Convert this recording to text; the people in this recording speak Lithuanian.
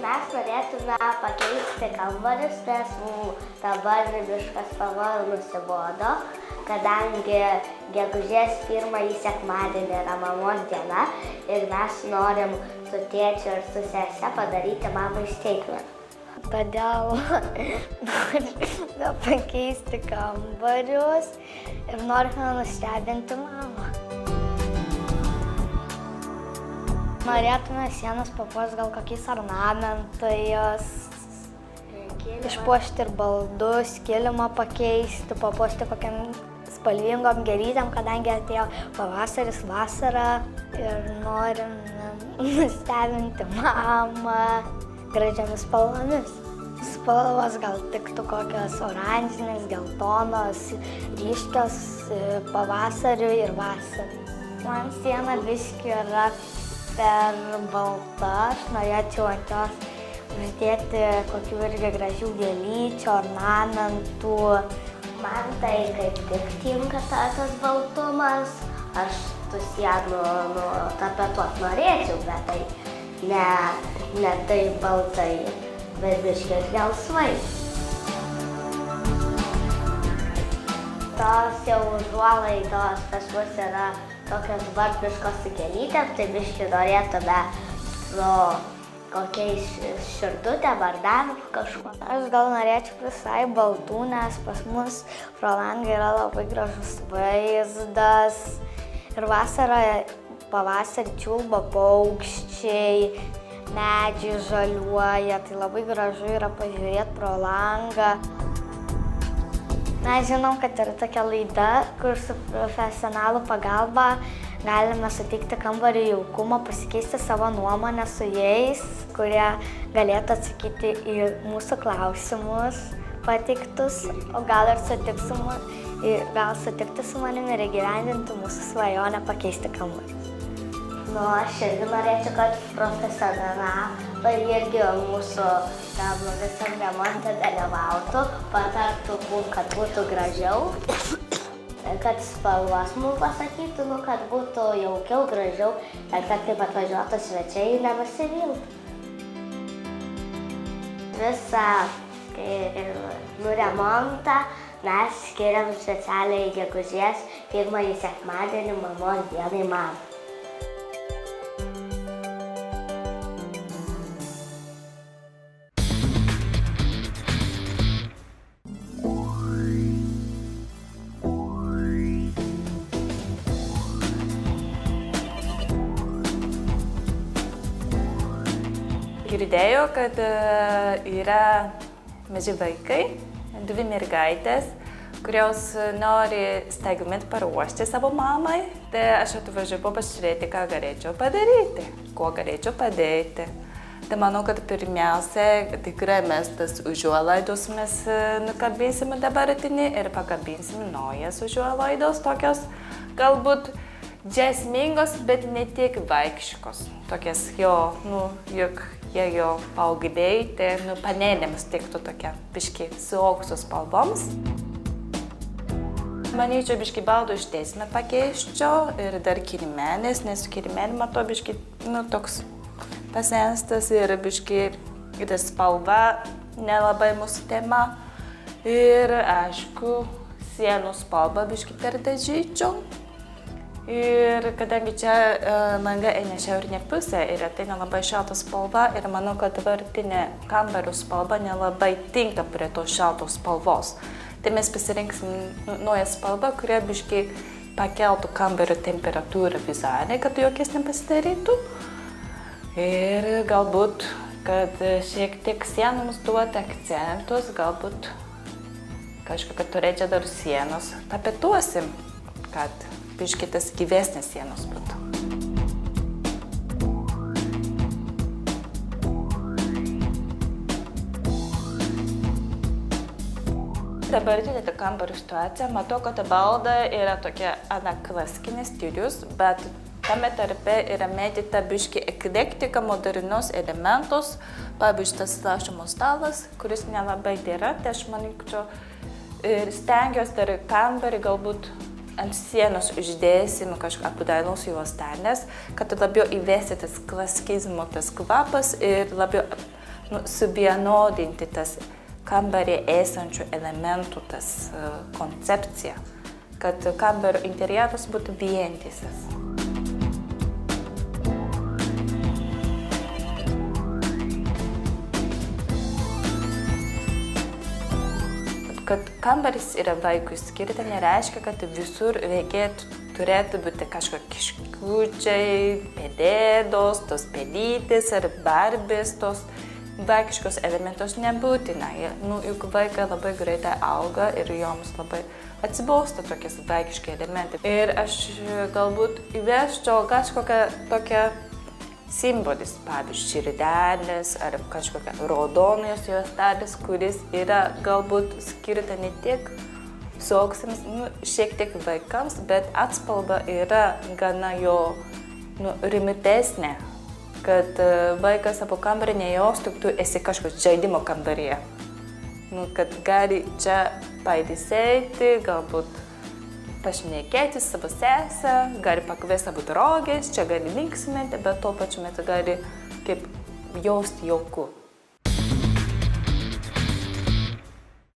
mes norėtume pakeisti kambarius, nes dabar viskas spalva nusibodo, kadangi gegužės 1 sekmadienį yra mamos diena ir mes norim su tėčiu ir su sese padaryti mamai staigmeną. Todėl norime pakeisti kambarius ir norime nustebinti mamą. Norėtume sienas papuošti gal kokiais ornamentais, išpuošti ir baldus, kilimą pakeisti, papuošti kokiam spalvingom gėlytėm, kadangi atėjo pavasaris, vasara ir norime nustebinti mamą gražiamis spalvomis. Spalvos gal tiktų kokios oranžinės, geltonos, ryškios pavasariui ir vasarai. Man siena biškį yra per balta, aš norėčiau ant jos uždėti kokių irgi gražių gėlyčių, ornamentų. Man tai kaip tik tinka tas baltumas. Aš tų sienų tapetuot norėčiau, bet tai ne taip baltai, bet biškį gelsvai. Tos jau užuolaidos pas mus yra tokios vardiškos su gėlytėm, tai biškį norėtume su kokiais širdutėm ar dar kažkuo. Aš gal norėčiau visai baltų, nes pas mus pro langą yra labai gražus vaizdas. Ir vasarą, pavasarį čiulba paukščiai, medžiai žaliuoja, tai labai gražu yra pažiūrėti pro langą. Mes žinom, kad yra tokia laida, kur su profesionalų pagalba galime suteikti kambarį jaukumą, pasikeisti savo nuomonę su jais, kurie galėtų atsakyti į mūsų klausimus pateiktus, o gal ir sutikti su manimi ir įgyvendinti mūsų svajonę pakeisti kambarį. Aš irgi norėčiau, kad profesionalai irgi mūsų visam remonte dalyvautų, patartų, kad būtų gražiau, kad spalvas mums pasakytų, kad būtų jaukiau, gražiau, ir kad kaip atvažiuotų svečiai nenusiviltų. Visą remontą mes skiriam specialiai gegužės 1 sekmadienį mamos dienai mamai. Girdėjau, kad yra maži vaikai, 2 mergaitės, kurios nori staigmeną paruošti savo mamai. Tai aš atvažiavau pasižiūrėti, ką galėčiau padaryti, kuo galėčiau padėti. Tai manau, kad pirmiausia, tikrai mes tas užuolaidos mes nukabinsim dabartinį ir pakabinsime naujas užuolaidos, tokios galbūt džiasmingos, bet ne tiek vaikiškos. Tokias juk jie jau paaugliai, tai panelėms tiktų tokia biškį su aukso spalvoms. Manyčiau, biškį baldų ištiesmę pakeiščiau ir dar kilimelis, nes kilimelį matau biškį toks pasenstas ir biškį tas spalva nelabai mūsų tema. Ir aišku, sienų spalvą biškį perdažyčiau. Ir kadangi čia langa eina šiaurinė pusė ir ateina labai šalta spalva ir manau, kad dabartinė kambario spalva nelabai tinka prie tos šaltos spalvos. Tai mes pasirinksim naują spalvą, kurie biškį pakeltų kambario temperatūrą vizualiai, kad jokės nepasidarytų. Ir galbūt, kad šiek tiek sienoms duoti akcentus, galbūt kažkokią turėčiau dar sienos tapetuosim, kad biškį tas gyvesnės sienos būtų. Dabartinė kambario situacija, matau, kad balda yra tokia klasikinis stilius, bet tame tarpe yra mėtyta biškį eklektika, modernius elementus, pavyzdžiui, tas rašymo stalas, kuris nelabai dera, tai aš manyčiau ir stengiuosi dar kambarį galbūt ant sienos uždėsim kažką apdailos juostelės, kad labiau įvesti tas klasikizmo tas kvapas ir labiau suvienodinti tas kambarį esančių elementų koncepciją, kad kambario interjeras būtų vientisas. Kad kambaris yra vaikui skirta, nereiškia, kad visur turėtų būti kažkokie kiškučiai, pėdėdos, tos pėdytės ar barbės, tos vaikiškos elementos nebūtina. Juk vaikai labai greitai auga ir joms labai atsibosta tokie vaikiški elementai. Ir aš galbūt įveščiau kažkokią tokią simbolis, pavyzdžiui, širdelės ar kažkokia raudonės juostelės, kuris yra galbūt skirta ne tik suaugusiems, šiek tiek vaikams, bet atspalva yra gana jo rimtesnė, kad vaikas savo kambarį nejaustų, tu esi kažkoks žaidimo kambaryje. Kad gali čia pailsėti, galbūt pašnekėti savo sesę, gali pakviesti savo draugės, čia gali linksminti, bet tuo pačiu metu gali kaip jausti jauku.